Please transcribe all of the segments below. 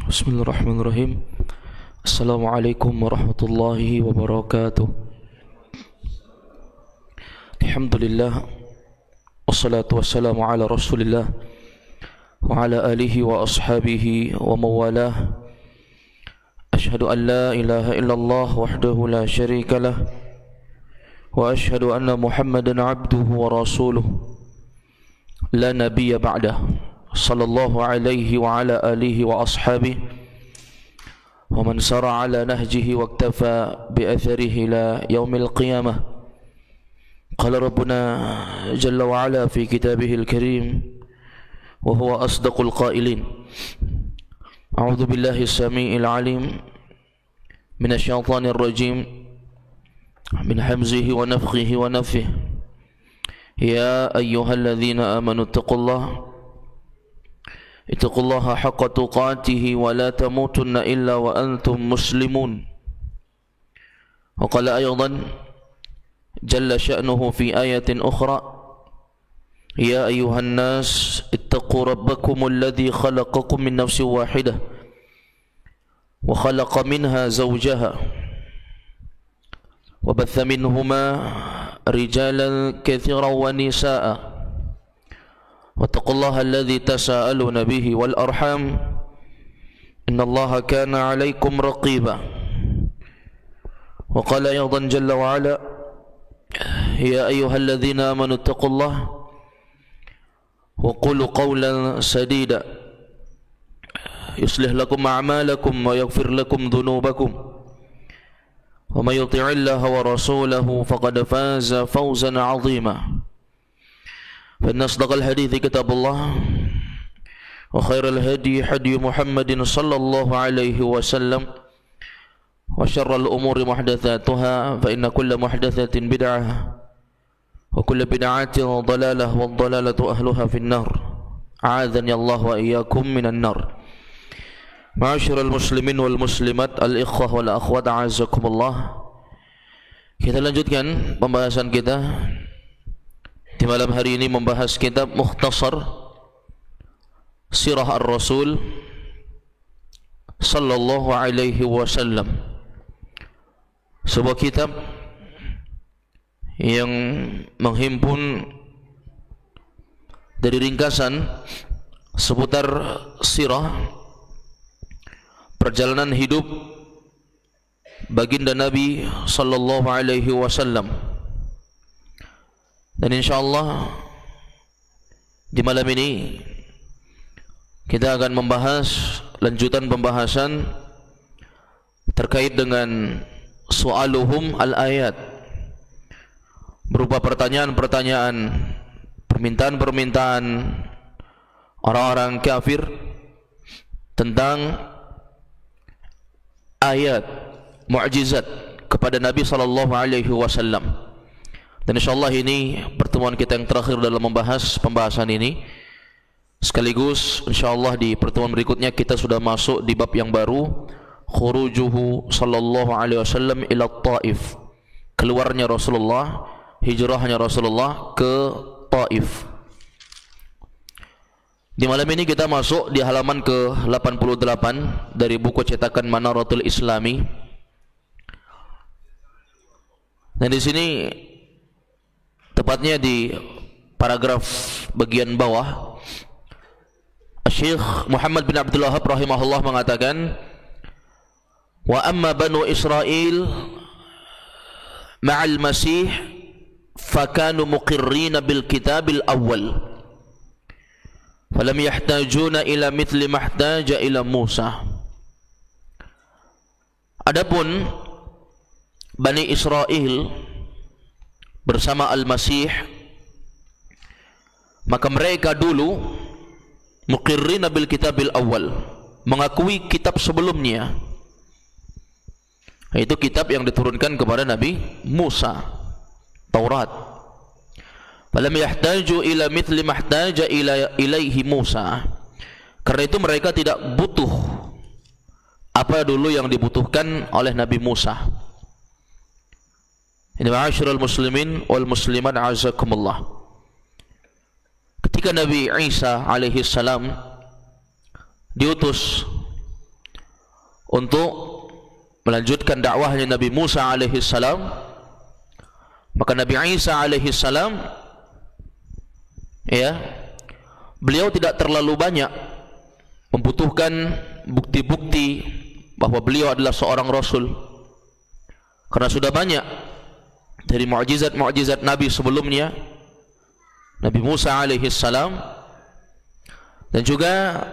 Bismillahirrahmanirrahim. Assalamualaikum warahmatullahi wabarakatuh. Alhamdulillah, wassalatu wassalamu ala Rasulillah wa ala alihi wa ashabihi wa mawalah. Ashhadu an la ilaha illallah wahdahu la syarika lah, wa ashhadu anna Muhammadan abduhu wa rasuluh la nabiyya ba'dah. Sallallahu alaihi wa ala alihi wa ashabihi wa man sara ala nahjihi wa iktafa bi atharihi ila yaumil qiyamah. Qala Rabbuna jalla wa ala fi kitabihil karim wa huwa asdaqul qailin. A'udzu billahi as-sami'il 'alim minasy syaithanir rajim min hamzihi wa nafthihi wa nafthihi. Ya ayyuhalladzina amanu taqullaha ittaqullaha haqqa tuqatih wa la tamutunna illa wa antum muslimun. Wa qala aydan jalla sya'nuhu fi ayatin ukhra, ya ayyuhan nas ittaqu rabbakum alladhi khalaqakum min nafsin wahidah wa khalaqa minha zawjaha wa batha minhuma rijalan katsiran wa nisaa'a wattaqullaha alladhi tasaaluna bihi wal arham innallaha kana 'alaykum raqiba. Wa qala aydan jalla wa ala, ya ayyuhalladzina amanu taqullaha wa qulu qawlan sadida yuslih lakum a'malakum wa yaghfir lakum dhunubakum wa may yuti'illaha wa rasulahu faqad faza fawzan 'azima. فإن أصدق الحديث كتاب الله وخير الهدي هدي محمد صلى الله عليه وسلم وشر الأمور محدثاتها فإن كل محدثة بدعة وكل بدعة ضلالة والضلالة أهلها في النار. أعاذني الله وإياكم من النار. معاشر المسلمين والmuslimat, al-ikhwah wal akhwat, a'azzakumullah. Kita lanjutkan pembahasan kita di malam hari ini, membahas kitab Mukhtasar Sirah Ar-Rasul sallallahu alaihi wasallam. Sebuah kitab yang menghimpun dari ringkasan seputar sirah, perjalanan hidup baginda Nabi sallallahu alaihi wasallam. Dan insyaallah di malam ini kita akan membahas lanjutan pembahasan terkait dengan soaluhum al-ayat, berupa pertanyaan-pertanyaan, permintaan-permintaan orang-orang kafir tentang ayat mukjizat kepada Nabi sallallahu alaihi wasallam. Dan insyaallah ini pertemuan kita yang terakhir dalam membahas pembahasan ini. Sekaligus insyaallah di pertemuan berikutnya kita sudah masuk di bab yang baru, khurujuhu sallallahu alaihi wasallam ila Taif. Keluarnya Rasulullah, hijrahnya Rasulullah ke Taif. Di malam ini kita masuk di halaman ke-88 dari buku cetakan Manaratul Islami. Dan di sini tepatnya di paragraf bagian bawah, Syekh Muhammad bin Abdul Wahhab rahimahullah mengatakan, wa amma banu Israel ma'al masih fakanu muqirrina bil kitabil awal falam yahtajuna ila mithli mahtaja ila Musa. Adapun Bani Israel bersama Al-Masih, maka mereka dulu muqirrina bil kitabil awal, mengakui kitab sebelumnya, yaitu kitab yang diturunkan kepada Nabi Musa, Taurat. Falam yahtaju ila mithli mahtaja ilaihi Musa, karena itu mereka tidak butuh apa dulu yang dibutuhkan oleh Nabi Musa. Ini ma'asyiral muslimin wal muslimat azakumullah. Ketika Nabi Isa alaihi salam diutus untuk melanjutkan dakwahnya Nabi Musa alaihi salam, maka Nabi Isa alaihi salam, ya, beliau tidak terlalu banyak membutuhkan bukti-bukti bahwa beliau adalah seorang rasul, karena sudah banyak dari mukjizat-mukjizat Nabi sebelumnya, Nabi Musa alaihi salam, dan juga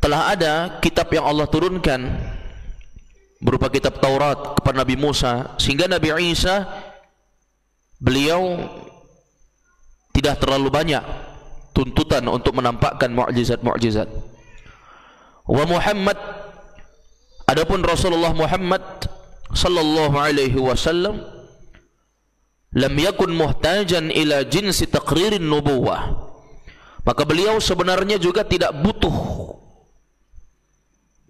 telah ada kitab yang Allah turunkan berupa kitab Taurat kepada Nabi Musa, sehingga Nabi Isa beliau tidak terlalu banyak tuntutan untuk menampakkan mukjizat-mukjizat. Wa Muhammad, adapun Rasulullah Muhammad sallallahu alaihi wasallam, lam yakun muhtajan ila jinsi taqririn nubuwah, maka beliau sebenarnya juga tidak butuh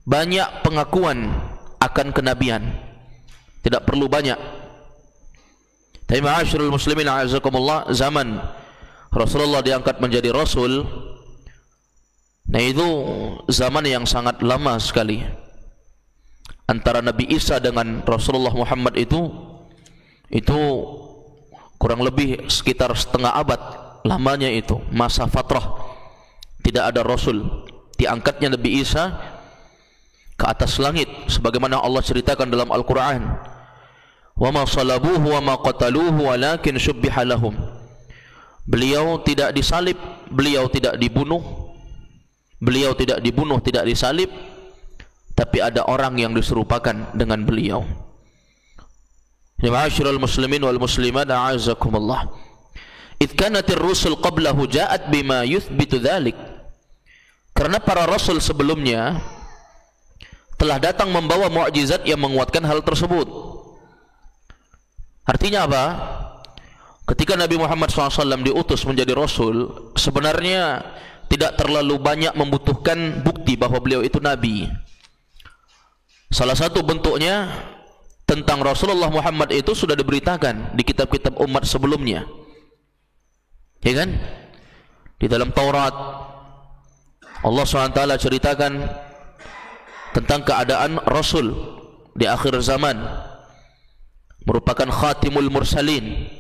banyak pengakuan akan kenabian, tidak perlu banyak. Tapi ma'asyiral muslimin a'azakumullah, zaman Rasulullah diangkat menjadi rasul, nah itu zaman yang sangat lama sekali. Antara Nabi Isa dengan Rasulullah Muhammad itu kurang lebih sekitar setengah abad lamanya, itu masa fatrah tidak ada rasul. Diangkatnya Nabi Isa ke atas langit sebagaimana Allah ceritakan dalam Al-Qur'an, wa ma salabuhu wa ma qataluhu walakin syubbiha lahum. Beliau tidak disalib, beliau tidak dibunuh, tidak disalib, tapi ada orang yang diserupakan dengan beliau. Ma'asyiral muslimin wal muslimat a'azakumullah, idh kanatir rusul qablahu ja'at bima yuthbitu dhalik, karena para rasul sebelumnya telah datang membawa mukjizat yang menguatkan hal tersebut. Artinya apa? Ketika Nabi Muhammad SAW diutus menjadi rasul, sebenarnya tidak terlalu banyak membutuhkan bukti bahwa beliau itu nabi. Salah satu bentuknya tentang Rasulullah Muhammad itu sudah diberitakan di kitab-kitab umat sebelumnya, ya kan? Di dalam Taurat Allah SWT ceritakan tentang keadaan Rasul di akhir zaman, merupakan khatimul mursalin,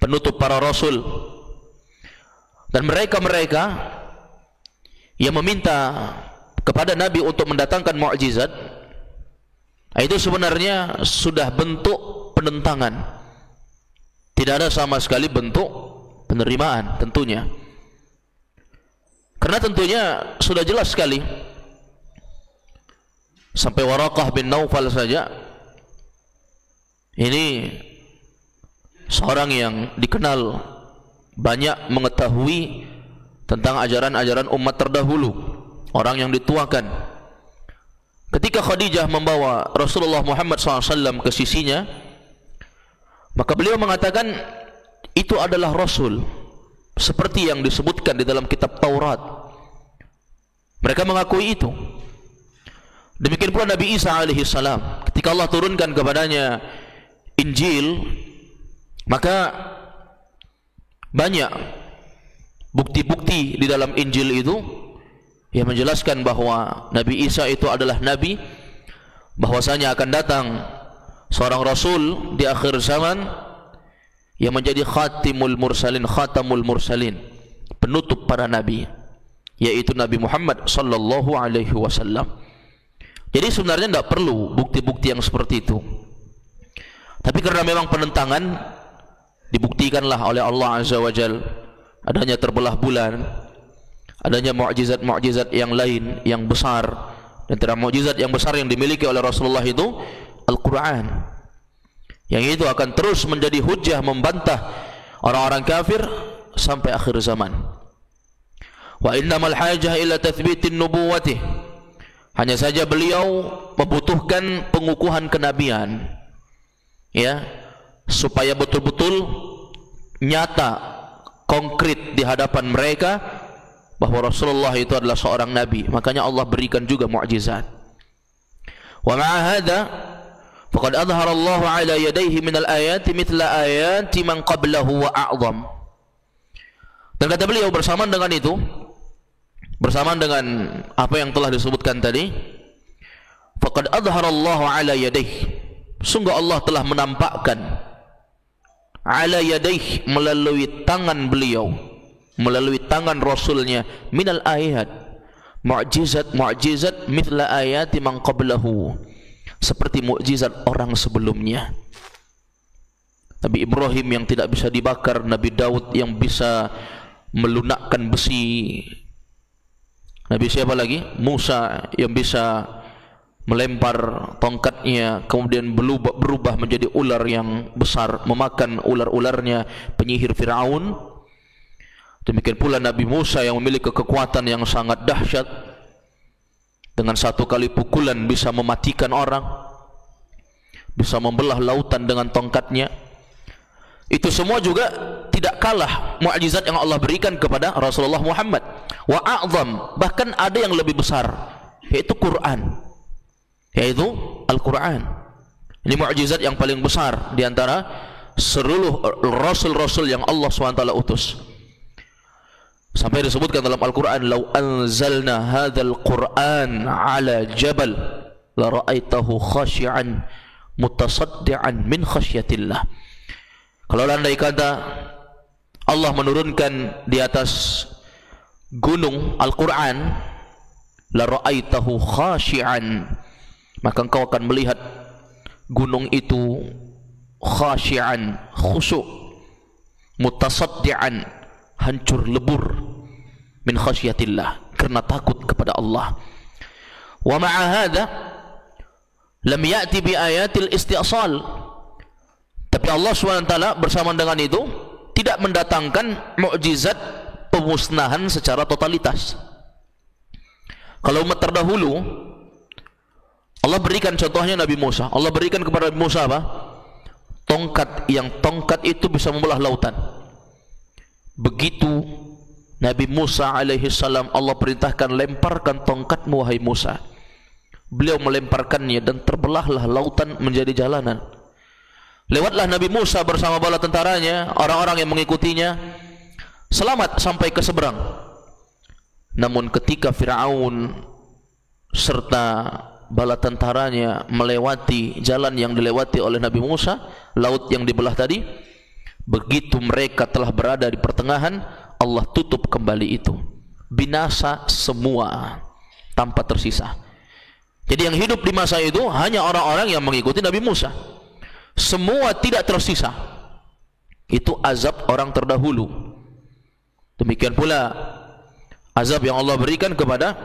penutup para Rasul. Dan mereka-mereka yang meminta kepada Nabi untuk mendatangkan mukjizat, itu sebenarnya sudah bentuk penentangan, tidak ada sama sekali bentuk penerimaan tentunya. Karena tentunya sudah jelas sekali, sampai Waraqah bin Naufal saja, ini seorang yang dikenal banyak mengetahui tentang ajaran-ajaran umat terdahulu, orang yang dituakan. Ketika Khadijah membawa Rasulullah Muhammad SAW ke sisinya, maka beliau mengatakan itu adalah Rasul, seperti yang disebutkan di dalam kitab Taurat. Mereka mengakui itu. Demikian pula Nabi Isa alaihi salam, ketika Allah turunkan kepadanya Injil, maka banyak bukti-bukti di dalam Injil itu yang menjelaskan bahwa Nabi Isa itu adalah Nabi, bahwasanya akan datang seorang Rasul di akhir zaman yang menjadi khatimul mursalin, khatamul mursalin, penutup para Nabi, yaitu Nabi Muhammad sallallahu alaihi wasallam. Jadi sebenarnya tidak perlu bukti-bukti yang seperti itu, tapi karena memang penentangan, dibuktikanlah oleh Allah Azza wa Jal adanya terbelah bulan, adanya mukjizat-mukjizat yang lain yang besar. Dan antara mukjizat yang besar yang dimiliki oleh Rasulullah itu Al-Quran, yang itu akan terus menjadi hujjah membantah orang-orang kafir sampai akhir zaman. Wa innamal hajah ila tathbitin nubuwatih, hanya saja beliau membutuhkan pengukuhan kenabian, ya, supaya betul-betul nyata, konkret di hadapan mereka bahwa Rasulullah itu adalah seorang nabi. Makanya Allah berikan juga mukjizat. Wa ma'a hadza faqad adhara Allah 'ala yadayhi min al-ayati mithla ayati man qablahu wa a'zam. Dan kata beliau, bersamaan dengan itu, bersamaan dengan apa yang telah disebutkan tadi, faqad adhara Allah 'ala yadayhi, sungguh Allah telah menampakkan, 'ala yadayhi, melalui tangan beliau, melalui tangan Rasulnya, minal ayat, mu'jizat mithla ayati man qablahu, seperti mukjizat orang sebelumnya. Nabi Ibrahim yang tidak bisa dibakar, Nabi Daud yang bisa melunakkan besi, Nabi siapa lagi? Musa yang bisa melempar tongkatnya kemudian berubah menjadi ular yang besar, memakan ular-ularnya penyihir Fir'aun. Demikian pula Nabi Musa yang memiliki kekuatan yang sangat dahsyat, dengan satu kali pukulan bisa mematikan orang, bisa membelah lautan dengan tongkatnya. Itu semua juga tidak kalah mukjizat yang Allah berikan kepada Rasulullah Muhammad. Wa a'zam, bahkan ada yang lebih besar, yaitu Quran, yaitu Al-Quran. Ini mukjizat yang paling besar di antara seluruh rasul-rasul yang Allah SWT utus. Sampai disebutkan dalam Al-Quran, "Lau anzalna hadzal Qur'an 'ala jabal la ra'aitahu khashi'an mutasaddian min khasyatillah." Kalau andai kata Allah menurunkan di atas gunung Al-Quran, la ra'aitahu khashi'an, maka engkau akan melihat gunung itu khashi'an, khusyuk, mutasaddian, hancur lebur, min khasyatillah, karena takut kepada Allah. Wa ma'a hadza lam ya'ti bi ayatil isti'sal, tapi Allah SWT bersama dengan itu tidak mendatangkan mukjizat pemusnahan secara totalitas. Kalau umat terdahulu Allah berikan contohnya Nabi Musa. Allah berikan kepada Nabi Musa apa? Tongkat, yang tongkat itu bisa membelah lautan. Begitu Nabi Musa alaihi salam, Allah perintahkan, lemparkan tongkatmu wahai Musa. Beliau melemparkannya dan terbelahlah lautan menjadi jalanan. Lewatlah Nabi Musa bersama bala tentaranya, orang-orang yang mengikutinya selamat sampai ke seberang. Namun ketika Fir'aun serta bala tentaranya melewati jalan yang dilewati oleh Nabi Musa, laut yang dibelah tadi, begitu mereka telah berada di pertengahan, Allah tutup kembali itu, binasa semua tanpa tersisa. Jadi yang hidup di masa itu hanya orang-orang yang mengikuti Nabi Musa, semua tidak tersisa. Itu azab orang terdahulu. Demikian pula azab yang Allah berikan kepada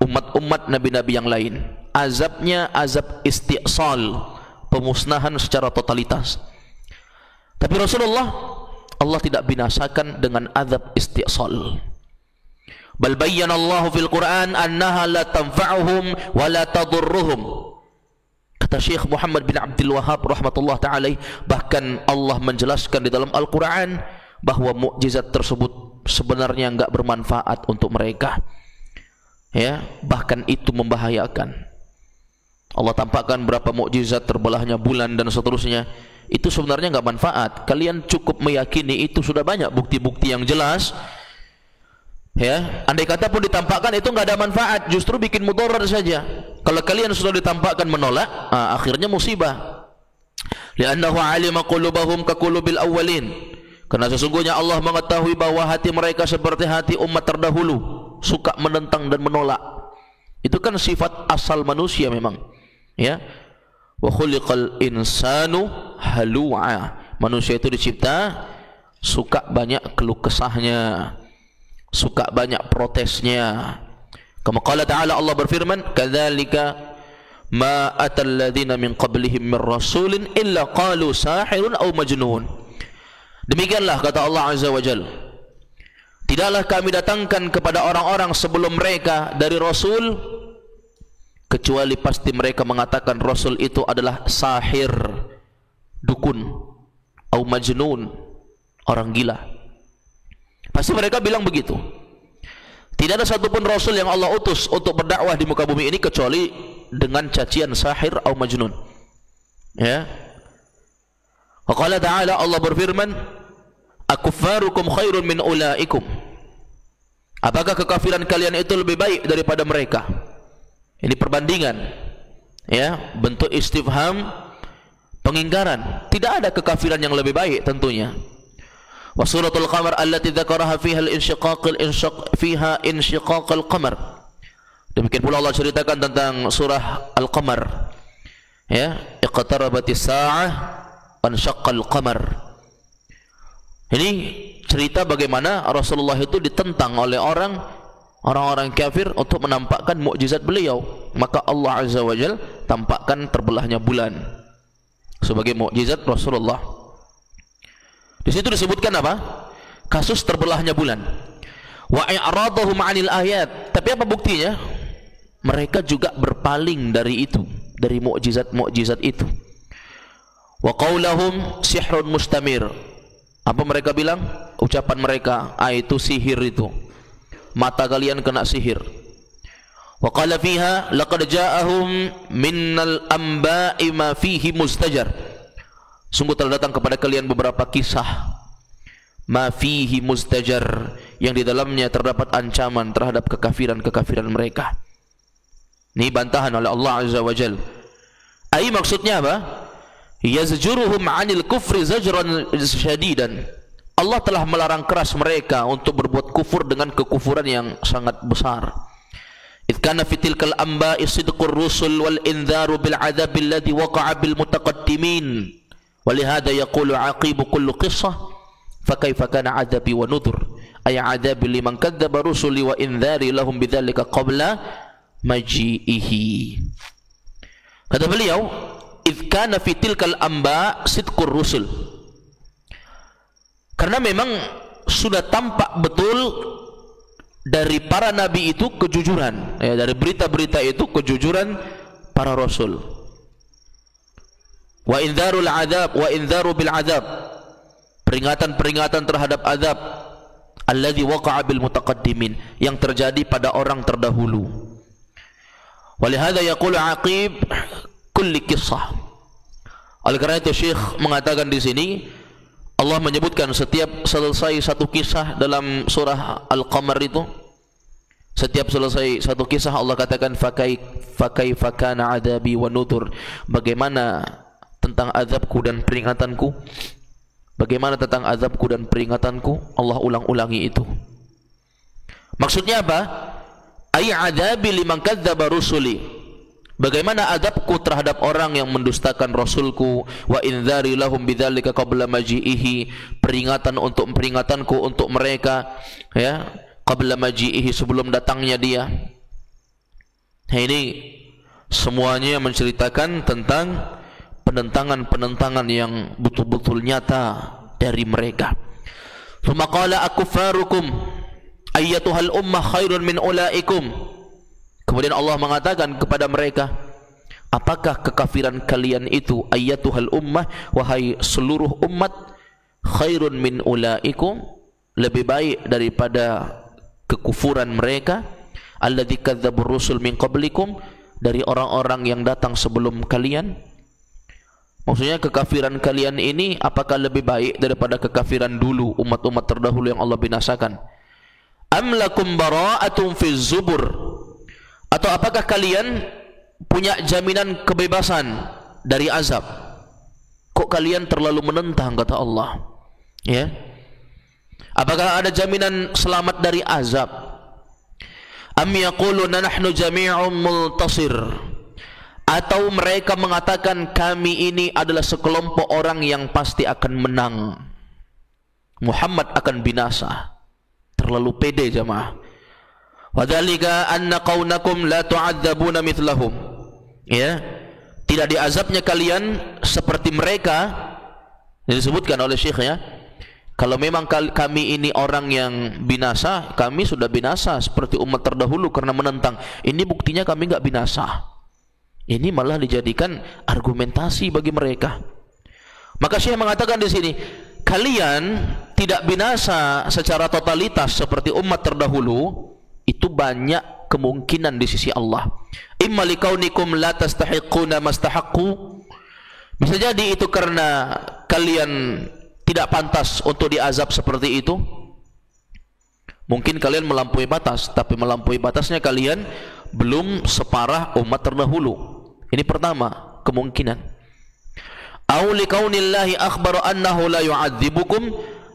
umat-umat nabi-nabi yang lain. Azabnya azab isti'sal, pemusnahan secara totalitas. Tapi Rasulullah, Allah tidak binasakan dengan azab isti'sal. Bal bayyana Allah fil Quran annaha la tanfa'uhum wa la tadurruhum. Kata Syekh Muhammad bin Abdul Wahhab rahmatullah ta'ala, bahkan Allah menjelaskan di dalam Al-Quran bahwa mukjizat tersebut sebenarnya enggak bermanfaat untuk mereka, ya, bahkan itu membahayakan. Allah tampakkan berapa mukjizat, terbelahnya bulan dan seterusnya, itu sebenarnya enggak manfaat. Kalian cukup meyakini itu sudah banyak bukti-bukti yang jelas, ya. Andai kata pun ditampakkan itu enggak ada manfaat, justru bikin mudarat saja. Kalau kalian sudah ditampakkan menolak, akhirnya musibah. Li'annahu 'alima qulubahum ka qulubil awwalin, karena sesungguhnya Allah mengetahui bahwa hati mereka seperti hati umat terdahulu, suka menentang dan menolak. Itu kan sifat asal manusia memang, ya. Wa khuliqal insanu halu'a, manusia itu dicipta suka banyak keluh kesahnya, suka banyak protesnya. Kama qala ta'ala, Allah berfirman, kadzalika ma atal ladzina min qablihim min rasulin illa qalu sahirun aw majnun. Demikianlah kata Allah Azza wa Jalla, tidaklah kami datangkan kepada orang-orang sebelum mereka dari rasul kecuali pasti mereka mengatakan rasul itu adalah sahir, dukun, atau majnun, orang gila. Pasti mereka bilang begitu. Tidak ada satupun rasul yang Allah utus untuk berdakwah di muka bumi ini kecuali dengan cacian sahir atau majnun. Ya. Wa qala ta'ala, Allah berfirman, akuffarukum khairun min ulaikum. Apakah kekafiran kalian itu lebih baik daripada mereka? Ini perbandingan, ya, bentuk istifham, pengingkaran. Tidak ada kekafiran yang lebih baik tentunya. Wa suratul qamar allati dzakaraha fiha fiha insyiqaqal qamar. Demikian pula Allah ceritakan tentang surah Al-Qamar. Ya, iqtarabatis saa'ah wa insyaqqal qamar. Ini cerita bagaimana Rasulullah itu ditentang oleh orang-orang kafir untuk menampakkan mukjizat beliau. Maka Allah Azza wa Jalla tampakkan terbelahnya bulan sebagai mukjizat Rasulullah. Di situ disebutkan apa? Kasus terbelahnya bulan. Wa i'radahum 'anil ayat. Tapi apa buktinya? Mereka juga berpaling dari itu, dari mukjizat-mukjizat itu. Wa qaulahum sihrun mustamir. Apa mereka bilang? Ucapan mereka, itu sihir itu. Mata kalian kena sihir. Wa qala fiha laqad ja'ahum minnal anba'i ma fihi mustajar. Sungguh telah datang kepada kalian beberapa kisah ma fihi mustajar, yang di dalamnya terdapat ancaman terhadap kekafiran mereka. Ini bantahan oleh Allah Azza wa Jalla. Ai maksudnya apa? Yazjuruhum 'anil kufri zajran syadidan. Allah telah melarang keras mereka untuk berbuat kufur dengan kekufuran yang sangat besar. Idh kana fi tilkal anba'i sidqur rusul wal indharu bil 'adzabil ladzi waqa'a bil mutaqaddimin. Walihada yaqulu 'aqibu kulli qissah fa kaifa kana 'adzabi wa nudhur. Ay 'adzabi liman kadzdzaba rusuli wa indhari lahum bidzalika qabla maji'ihi. Kata beliau, idh kana fi tilkal anba' sidqur rusul. Karena memang sudah tampak betul dari para nabi itu kejujuran, ya, dari berita-berita itu kejujuran para rasul. Wa indharul adzab wa indharu bil adzab. Peringatan-peringatan terhadap azab alladzi waqa'a bil mutaqaddimin, yang terjadi pada orang terdahulu. Walihada yaqulu aqib kulli qissah. Oleh karena itu Syekh mengatakan di sini, Allah menyebutkan setiap selesai satu kisah dalam surah Al-Qamar itu, setiap selesai satu kisah Allah katakan fakaifa kana adabi wa nudzur. Bagaimana tentang azabku dan peringatanku? Bagaimana tentang azabku dan peringatanku? Allah ulang-ulangi itu. Maksudnya apa? Ay adabi liman kadzdzaba rusuli. Bagaimana azabku terhadap orang yang mendustakan rasulku, wa indzari lahum bidzalika qabla maji'ihi, peringatanku untuk mereka, ya, qabla maji'ihi, sebelum datangnya dia. Nah, ini semuanya menceritakan tentang penentangan yang betul-betul nyata dari mereka. Tsumma qala akuffarukum ayyatuhal ummah khairun min ulaikum. Kemudian Allah mengatakan kepada mereka, apakah kekafiran kalian itu, ayyatuhal ummah, wahai seluruh umat, khairun min ulaikum, lebih baik daripada kekufuran mereka, alladzi kadzdzabur rusul min qablikum, dari orang-orang yang datang sebelum kalian. Maksudnya kekafiran kalian ini apakah lebih baik daripada kekafiran dulu umat-umat terdahulu yang Allah binasakan? Am lakum bara'atun fi zubur. Atau apakah kalian punya jaminan kebebasan dari azab? Kok kalian terlalu menentang, kata Allah? Ya. Apakah ada jaminan selamat dari azab? Am yaquluna nahnu jami'un multasir. Atau mereka mengatakan kami ini adalah sekelompok orang yang pasti akan menang. Muhammad akan binasa. Terlalu pede jemaah. Wadzalika anna qaunakum la tu'adzabuna mithlahum. Ya, tidak diazabnya kalian seperti mereka yang disebutkan oleh Syekh, ya. Kalau memang kami ini orang yang binasa, kami sudah binasa seperti umat terdahulu karena menentang. Ini buktinya kami enggak binasa. Ini malah dijadikan argumentasi bagi mereka. Maka Syekh mengatakan di sini, kalian tidak binasa secara totalitas seperti umat terdahulu, itu banyak kemungkinan di sisi Allah. Imma likaunikum la tastahiquna mastahaqqu. Bisa jadi itu karena kalian tidak pantas untuk diazab seperti itu. Mungkin kalian melampaui batas, tapi melampaui batasnya kalian belum separah umat terdahulu. Ini pertama kemungkinan. Au likaunillahi akhbara annahu la yu'adzibukum,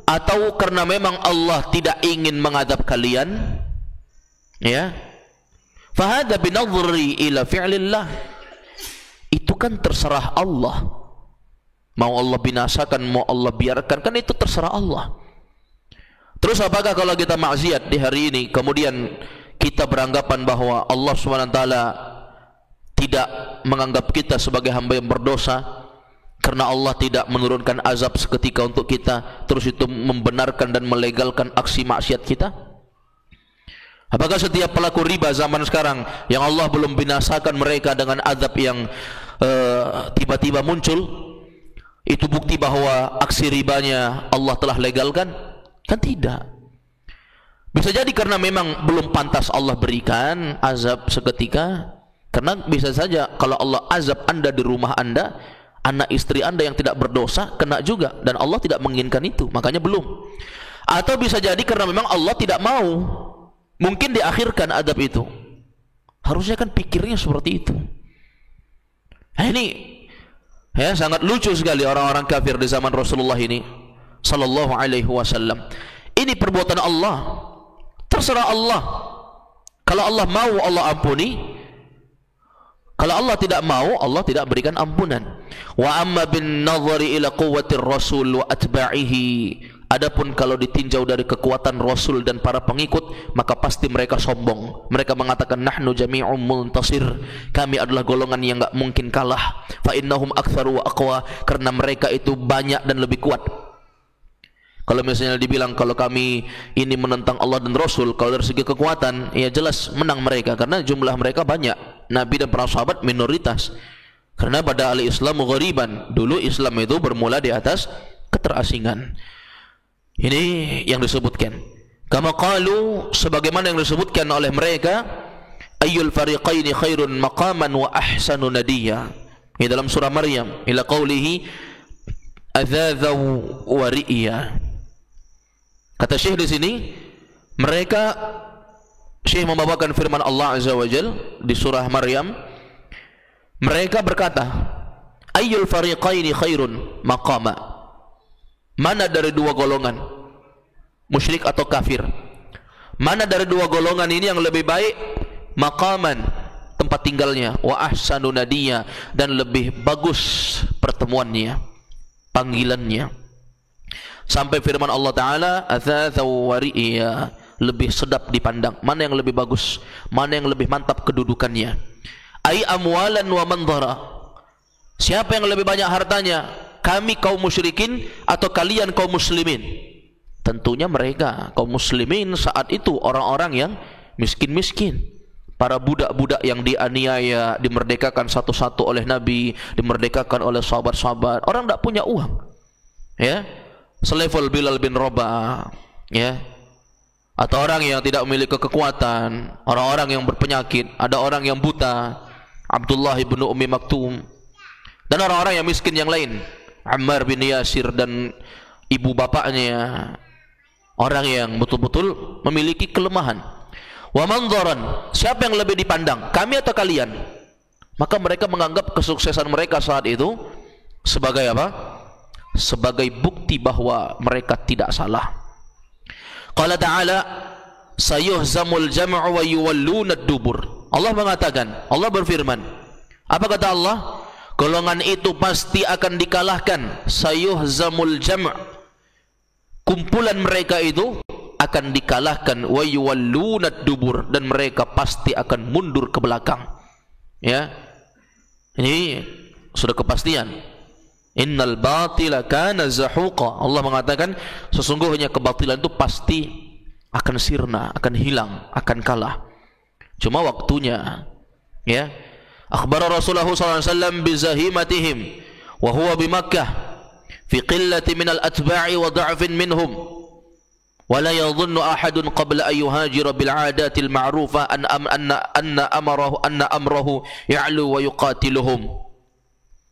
atau karena memang Allah tidak ingin mengadab kalian. Ya. Fa hadza binadhri ila fi'lillah. Itu kan terserah Allah. Mau Allah binasakan, mau Allah biarkan, kan itu terserah Allah. Terus apakah kalau kita maksiat di hari ini, kemudian kita beranggapan bahwa Allah SWT tidak menganggap kita sebagai hamba yang berdosa karena Allah tidak menurunkan azab seketika untuk kita, terus itu membenarkan dan melegalkan aksi maksiat kita? Apakah setiap pelaku riba zaman sekarang yang Allah belum binasakan mereka dengan azab yang tiba-tiba muncul, itu bukti bahwa aksi ribanya Allah telah legalkan? Kan tidak. Bisa jadi karena memang belum pantas Allah berikan azab seketika. Karena bisa saja kalau Allah azab anda di rumah anda, anak istri anda yang tidak berdosa kena juga, dan Allah tidak menginginkan itu, makanya belum. Atau bisa jadi karena memang Allah tidak mau, mungkin diakhirkan azab itu. Harusnya kan pikirnya seperti itu. Nah, ini ya, sangat lucu sekali orang-orang kafir di zaman Rasulullah ini sallallahu alaihi wasallam. Ini perbuatan Allah, terserah Allah. Kalau Allah mau, Allah ampuni. Kalau Allah tidak mau, Allah tidak berikan ampunan. Wa amma bin nadhari ila quwwatir rasul wa atba'ihi. Adapun kalau ditinjau dari kekuatan Rasul dan para pengikut, maka pasti mereka sombong. Mereka mengatakan nahnu jami'un muntasir, kami adalah golongan yang enggak mungkin kalah. Fa innahum aktsaru wa aqwa, karena mereka itu banyak dan lebih kuat. Kalau misalnya dibilang kalau kami ini menentang Allah dan Rasul, kalau dari segi kekuatan, ya jelas menang mereka karena jumlah mereka banyak. Nabi dan para sahabat minoritas. Karena pada al-Islamu ghariban, dulu Islam itu bermula di atas keterasingan. Ini yang disebutkan. Kama qalu, sebagaimana yang disebutkan oleh mereka, ayyul fariqaini khairun maqaman wa ahsanu nadiyya. Di dalam surah Maryam, ila qawlihi adzadzaw wa ri'ya. Kata Syekh di sini, mereka, Syekh membawakan firman Allah Azza wa Jal di surah Maryam. Mereka berkata, ayyul fariqaini khairun maqama. Mana dari dua golongan, musyrik atau kafir, mana dari dua golongan ini yang lebih baik maqaman, tempat tinggalnya, wa ahsanu nadiyya, dan lebih bagus pertemuannya, panggilannya. Sampai firman Allah Ta'ala adzadzaw wa ri'ya, lebih sedap dipandang. Mana yang lebih bagus, mana yang lebih mantap kedudukannya. Ai amwalan wa mandhara, siapa yang lebih banyak hartanya, kami kaum musyrikin atau kalian kaum muslimin? Tentunya mereka kaum muslimin saat itu, orang-orang yang miskin-miskin, para budak-budak yang dianiaya, dimerdekakan satu-satu oleh Nabi, dimerdekakan oleh sahabat-sahabat. Orang tidak punya uang, ya, selevel Bilal bin Rabah, ya, atau orang yang tidak memiliki kekuatan, orang-orang yang berpenyakit, ada orang yang buta, Abdullah bin Ummi Maktum, dan orang-orang yang miskin yang lain, Ammar bin Yasir dan ibu bapaknya, orang yang betul-betul memiliki kelemahan. Wa mandharan, siapa yang lebih dipandang, kami atau kalian? Maka mereka menganggap kesuksesan mereka saat itu sebagai apa? Sebagai bukti bahwa mereka tidak salah. Qala ta'ala sayuhzamul jam'u wa yuwalluna ad-dubur. Allah mengatakan, Allah berfirman, apa kata Allah? Golongan itu pasti akan dikalahkan. Sayuhzamul jam', kumpulan mereka itu akan dikalahkan. Wa yuwalluna ad-dubur, dan mereka pasti akan mundur ke belakang. Ya, Ini sudah kepastian. Innal batila kana zahuqa. Allah mengatakan sesungguhnya kebatilan itu pasti akan sirna, akan hilang, akan kalah. Cuma waktunya. Ya. Akhbara Rasulullah SAW bizahimatihim wa huwa bi Makkah fi qillati min al-atba'i wa da'fin minhum. Wa la yadhunnu ahadun qabla an yuhajira bil 'adati al-ma'rufa anna amrahu ya'lu wa yuqatiluhum.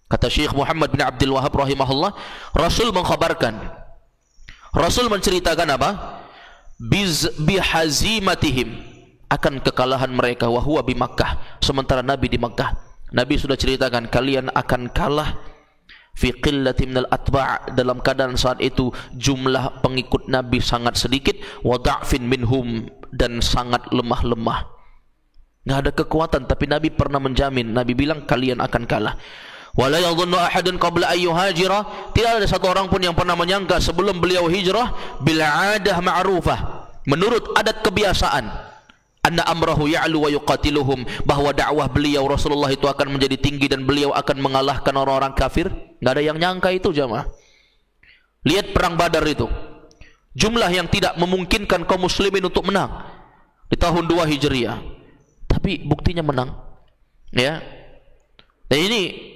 Kata Syekh Muhammad bin Abdul Wahhab rahimahullah, Rasul mengkhabarkan, Rasul menceritakan apa? Bihazimatihim, akan kekalahan mereka, wa huwa bi Makkah, sementara Nabi di Makkah. Nabi sudah ceritakan kalian akan kalah fi qillati minal atba', dalam keadaan saat itu jumlah pengikut Nabi sangat sedikit, wa da'fin minhum, dan sangat lemah-lemah. Enggak ada kekuatan, tapi Nabi pernah menjamin. Nabi bilang kalian akan kalah. Wala yadhunnu ahadun qabla an yuhajira, tidak ada satu orang pun yang pernah menyangka sebelum beliau hijrah, bil 'adah ma'rufah, menurut adat kebiasaan, anna amrahu ya'lu wa yuqatiluhum, bahwa dakwah beliau Rasulullah itu akan menjadi tinggi dan beliau akan mengalahkan orang-orang kafir. Enggak ada yang nyangka itu, jamaah. Lihat perang Badar itu, jumlah yang tidak memungkinkan kaum muslimin untuk menang di tahun 2 Hijriah, tapi buktinya menang. Ya. Dan ini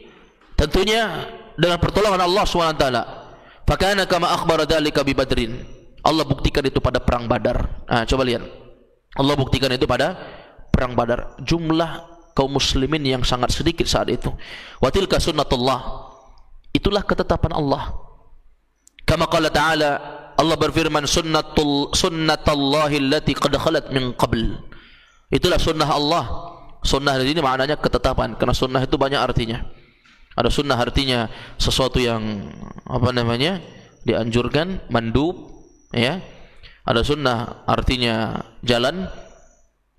tentunya dengan pertolongan Allah SWT. Fakana kama akhbara dzalika bi Badrin. Allah buktikan itu pada perang Badar. Coba lihat. Allah buktikan itu pada perang Badar. Jumlah kaum muslimin yang sangat sedikit saat itu. Wa tilka sunnatullah. Itulah ketetapan Allah. Kama qala ta'ala, Allah berfirman, sunnatullahi allati qad khalat min qabl. Itulah sunnah Allah. Sunnah di sini maknanya ketetapan, karena sunnah itu banyak artinya. Ada sunnah artinya sesuatu yang dianjurkan, mandub, ya. Ada sunnah artinya jalan.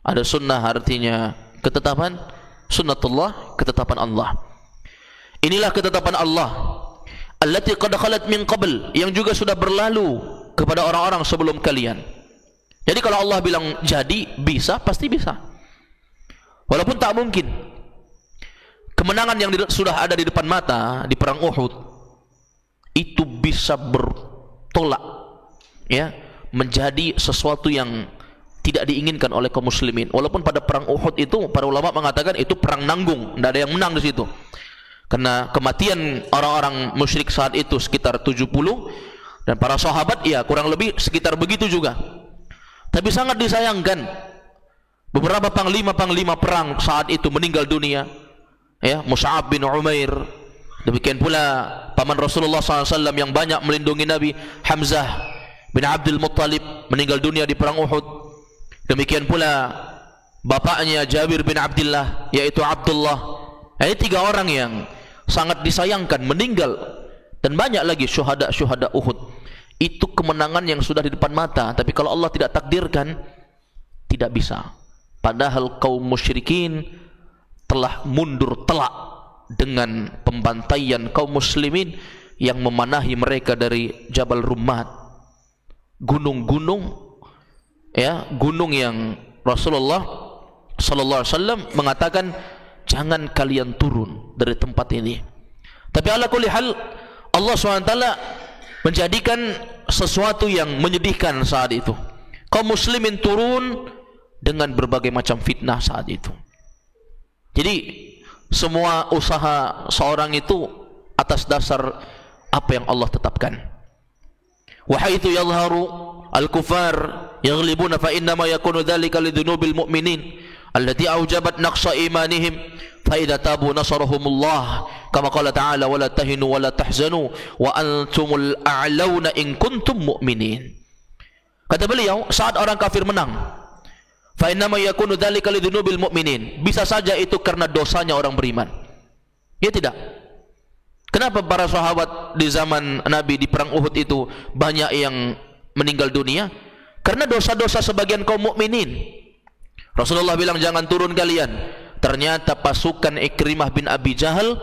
Ada sunnah artinya ketetapan. Sunnatullah, ketetapan Allah. Inilah ketetapan Allah, allati qad khalat min qabl, yang juga sudah berlalu kepada orang-orang sebelum kalian. Jadi kalau Allah bilang jadi, bisa, pasti bisa. Walaupun tak mungkin. Kemenangan yang sudah ada di depan mata di perang Uhud itu bisa bertolak, ya, menjadi sesuatu yang tidak diinginkan oleh kaum muslimin. Walaupun pada perang Uhud itu para ulama mengatakan itu perang nanggung, tidak ada yang menang di situ. Karena kematian orang-orang musyrik saat itu sekitar 70, dan para sahabat ya kurang lebih sekitar begitu juga. Tapi sangat disayangkan beberapa panglima-panglima perang saat itu meninggal dunia. Ya, Mus'ab bin Umair, demikian pula paman Rasulullah SAW yang banyak melindungi Nabi, Hamzah bin Abdul Muttalib, meninggal dunia di perang Uhud. Demikian pula bapaknya Jabir bin Abdullah, yaitu Abdullah. Ini 3 orang yang sangat disayangkan meninggal, dan banyak lagi syuhada Uhud. Itu kemenangan yang sudah di depan mata, tapi kalau Allah tidak takdirkan, tidak bisa. Padahal kaum musyrikin telah mundur telak dengan pembantaian kaum muslimin yang memanahi mereka dari Jabal Rummat, gunung-gunung, ya, gunung yang Rasulullah sallallahu alaihi wasallam mengatakan jangan kalian turun dari tempat ini. Tapi ala kulli hal, Allah SWT menjadikan sesuatu yang menyedihkan saat itu. Kaum muslimin turun dengan berbagai macam fitnah saat itu. Jadi semua usaha seorang itu atas dasar apa yang Allah tetapkan. Wa haitsu yadhharu al-kuffar yaghlibuna fa inna ma yakunu dzalika lidzunubil mu'minin allati aujabat naqsa imanihim fa idza tabu nasarahumullah kama qala ta'ala wa la tahinu wa la tahzanu wa antumul a'launa in kuntum mu'minin. Kata beliau, saat orang kafir menang, fa inna ma yakunu dzalika lidzunubil mu'minin, bisa saja itu karena dosanya orang beriman. Ya tidak? Kenapa para sahabat di zaman Nabi di perang Uhud itu banyak yang meninggal dunia? Karena dosa-dosa sebagian kaum mukminin. Rasulullah bilang jangan turun kalian. Ternyata pasukan Ikrimah bin Abi Jahal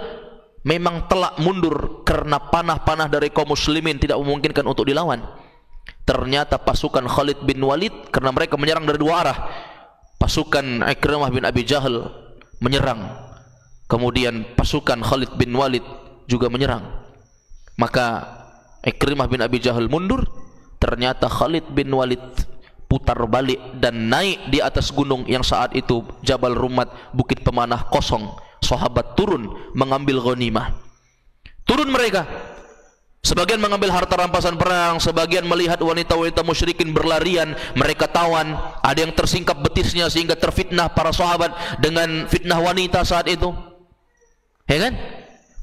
memang telak mundur karena panah-panah dari kaum muslimin tidak memungkinkan untuk dilawan. Ternyata pasukan Khalid bin Walid, karena mereka menyerang dari 2 arah, pasukan Ikrimah bin Abi Jahal menyerang Kemudian pasukan Khalid bin Walid juga menyerang. Maka Ikrimah bin Abi Jahal mundur. Ternyata Khalid bin Walid putar balik dan naik di atas gunung yang saat itu Jabal Rumat, bukit pemanah kosong. Sahabat turun mengambil ghanimah. Turun mereka. Sebagian mengambil harta rampasan perang, sebagian melihat wanita-wanita musyrikin berlarian, mereka tawan. Ada yang tersingkap betisnya sehingga terfitnah para sahabat dengan fitnah wanita saat itu. Ya kan?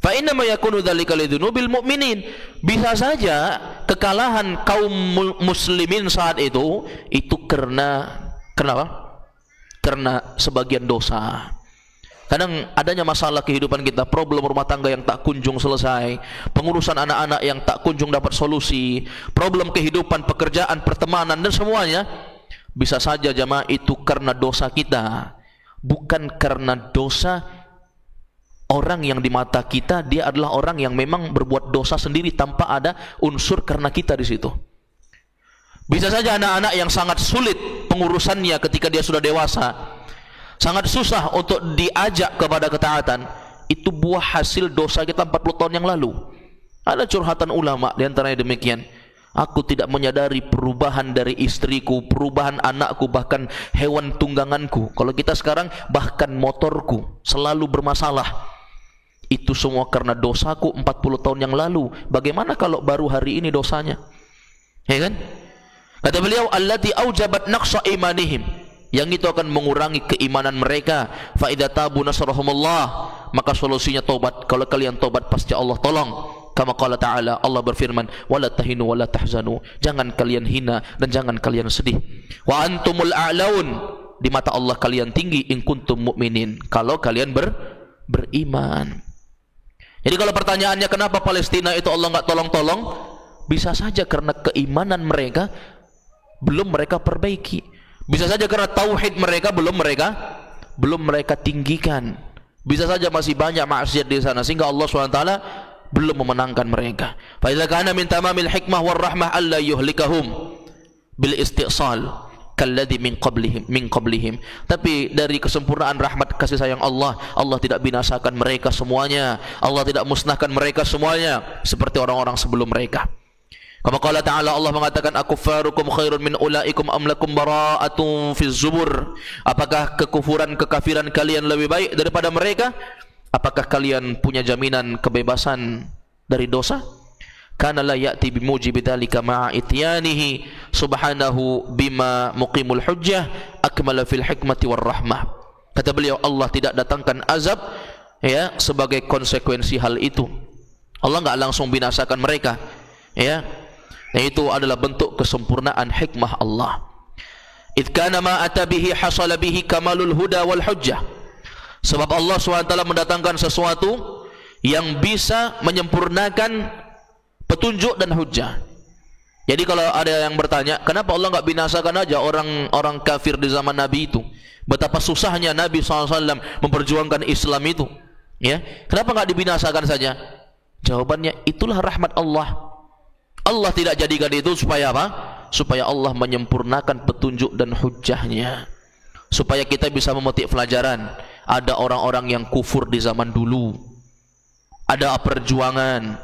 Fa inna ma yakunu dzalika lidzunubil mu'minin. Bisa saja kekalahan kaum muslimin saat itu karena kenapa? Karena sebagian dosa. Kadang adanya masalah kehidupan kita, problem rumah tangga yang tak kunjung selesai, pengurusan anak-anak yang tak kunjung dapat solusi, problem kehidupan, pekerjaan, pertemanan dan semuanya. Bisa saja jamaah itu karena dosa kita, bukan karena dosa orang yang di mata kita. Dia adalah orang yang memang berbuat dosa sendiri tanpa ada unsur karena kita di situ. Bisa saja anak-anak yang sangat sulit pengurusannya ketika dia sudah dewasa, sangat susah untuk diajak kepada ketaatan, itu buah hasil dosa kita 40 tahun yang lalu. Ada curhatan ulama di antaranya demikian. Aku tidak menyadari perubahan dari istriku, perubahan anakku, bahkan hewan tungganganku. Kalau kita sekarang bahkan motorku selalu bermasalah. Itu semua karena dosaku 40 tahun yang lalu. Bagaimana kalau baru hari ini dosanya? Ya kan? Kata beliau, allati aujabat naqsa imanihim, yang itu akan mengurangi keimanan mereka. Fa idza tabu nasrahumullah, maka solusinya tobat. Kalau kalian tobat pasti Allah tolong. Kama qala ta'ala, Allah berfirman, wala tahinu wala tahzanu, jangan kalian hina dan jangan kalian sedih. Wa antumul a'laun, di mata Allah kalian tinggi, in kuntum mu'minin, kalau kalian beriman. Jadi kalau pertanyaannya kenapa Palestina itu Allah enggak tolong-tolong, bisa saja karena keimanan mereka belum mereka perbaiki. Bisa saja karena tauhid mereka belum mereka tinggikan. Bisa saja masih banyak maksiat di sana sehingga Allah SWT belum memenangkan mereka. Fa idza kana min tamamil hikmah war rahmah alla yuhlikahum bil istisal kalladzi min qablihim. Tapi dari kesempurnaan rahmat kasih sayang Allah, Allah tidak binasakan mereka semuanya. Allah tidak musnahkan mereka semuanya seperti orang-orang sebelum mereka. Kama qala ta'ala, Allah mengatakan, akuffarukum khairun min ulaikum am lakum bara'atun fiz zubur. Apakah kekufuran, kekafiran kalian lebih baik daripada mereka? Apakah kalian punya jaminan kebebasan dari dosa? Kana la ya'ti bimujibi dzalika ma'a ityanihi subhanahu bima muqimul hujjah akmala fil hikmati war rahmah. Kata beliau, Allah tidak datangkan azab ya sebagai konsekuensi hal itu. Allah enggak langsung binasakan mereka, ya. Nah, itu adalah bentuk kesempurnaan hikmah Allah. Idh kana ma atabihi hasala bihi kamalul huda wal hujjah. Sebab Allah SWT mendatangkan sesuatu yang bisa menyempurnakan petunjuk dan hujjah. Jadi kalau ada yang bertanya, kenapa Allah enggak binasakan aja orang-orang kafir di zaman Nabi itu? Betapa susahnya Nabi SAW memperjuangkan Islam itu, ya. Kenapa enggak dibinasakan saja? Jawabannya, itulah rahmat Allah. Allah tidak jadikan itu supaya apa? Supaya Allah menyempurnakan petunjuk dan hujjahnya, supaya kita bisa memetik pelajaran. Ada orang-orang yang kufur di zaman dulu, ada perjuangan.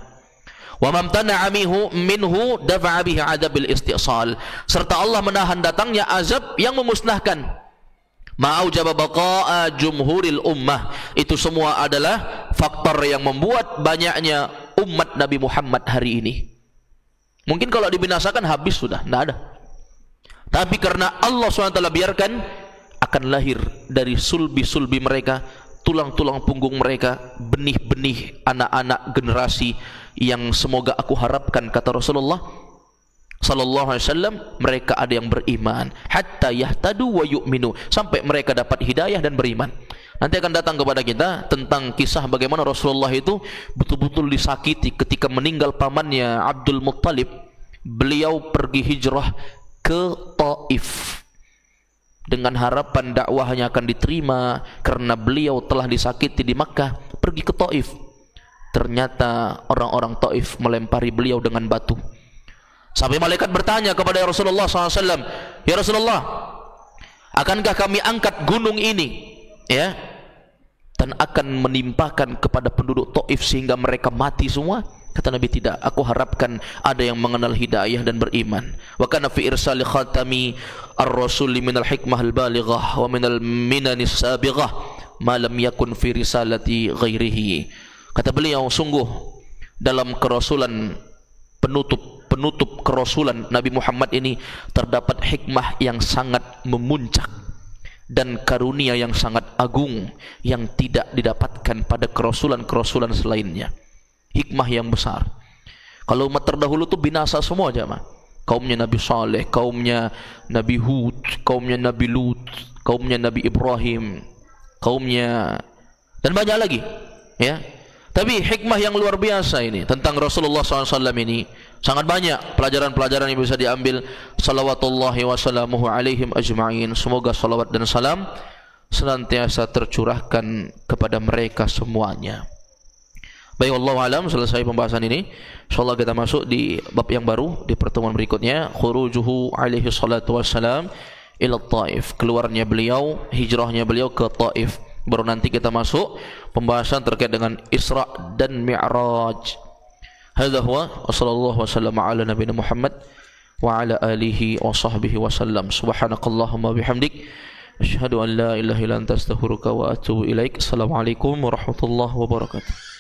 Wa mamtana'a minhu dafa'a bihi 'adabil istisal, serta Allah menahan datangnya azab yang memusnahkan. Ma'aujaba baqa'a jumhuril ummah, itu semua adalah faktor yang membuat banyaknya umat Nabi Muhammad hari ini. Mungkin kalau dibinasakan habis sudah, tidak ada. Tapi karena Allah SWT biarkan, akan lahir dari sulbi-sulbi mereka, tulang-tulang punggung mereka, benih-benih anak-anak generasi yang semoga aku harapkan, kata Rasulullah sallallahu alaihi wasallam, mereka ada yang beriman hatta yahtadu wa yu'minu, sampai mereka dapat hidayah dan beriman. Nanti akan datang kepada kita tentang kisah bagaimana Rasulullah itu betul-betul disakiti ketika meninggal pamannya Abdul Muttalib. Beliau pergi hijrah ke Taif dengan harapan dakwahnya akan diterima, karena beliau telah disakiti di Makkah. Pergi ke Taif, ternyata orang-orang Taif melempari beliau dengan batu. Sampai malaikat bertanya kepada Rasulullah SAW, ya Rasulullah, akankah kami angkat gunung ini, ya, dan akan menimpakan kepada penduduk Taif sehingga mereka mati semua? Kata Nabi, tidak. Aku harapkan ada yang mengenal hidayah dan beriman. Wa kana fi irsali khatami ar-rasul minal hikmah al-balighah wa minal minanis sabighah ma lam yakun fi risalati ghairihi. Kata beliau, sungguh dalam kerasulan penutup kerasulan Nabi Muhammad ini terdapat hikmah yang sangat memuncak dan karunia yang sangat agung yang tidak didapatkan pada kerasulan-kerasulan selainnya. Hikmah yang besar. Kalau umat terdahulu tu binasa semua jemaah. Kaumnya Nabi Saleh, kaumnya Nabi Hud, kaumnya Nabi Lut, kaumnya Nabi Ibrahim, kaumnya dan banyak lagi, ya. Tapi hikmah yang luar biasa ini tentang Rasulullah SAW ini sangat banyak pelajaran-pelajaran yang bisa diambil. Salawatullahi wassalamuhu alaihim ajma'in. Semoga salawat dan salam senantiasa tercurahkan kepada mereka semuanya. Baik, wallahu alam. Selesai pembahasan ini, insyaallah kita masuk di bab yang baru di pertemuan berikutnya. Khurujuhu alaihi salatu wassalam ila Taif. Keluarnya beliau, hijrahnya beliau ke Taif. Baru nanti kita masuk pembahasan terkait dengan Isra dan Mi'raj. Hadza huwa wa sallallahu wasallam ala nabiyina Muhammad wa ala alihi wa sahbihi wasallam. Subhanakallahumma bihamdik asyhadu an la ilaha illa anta astaghfiruka wa atubu ilaik. Assalamualaikum warahmatullahi wabarakatuh.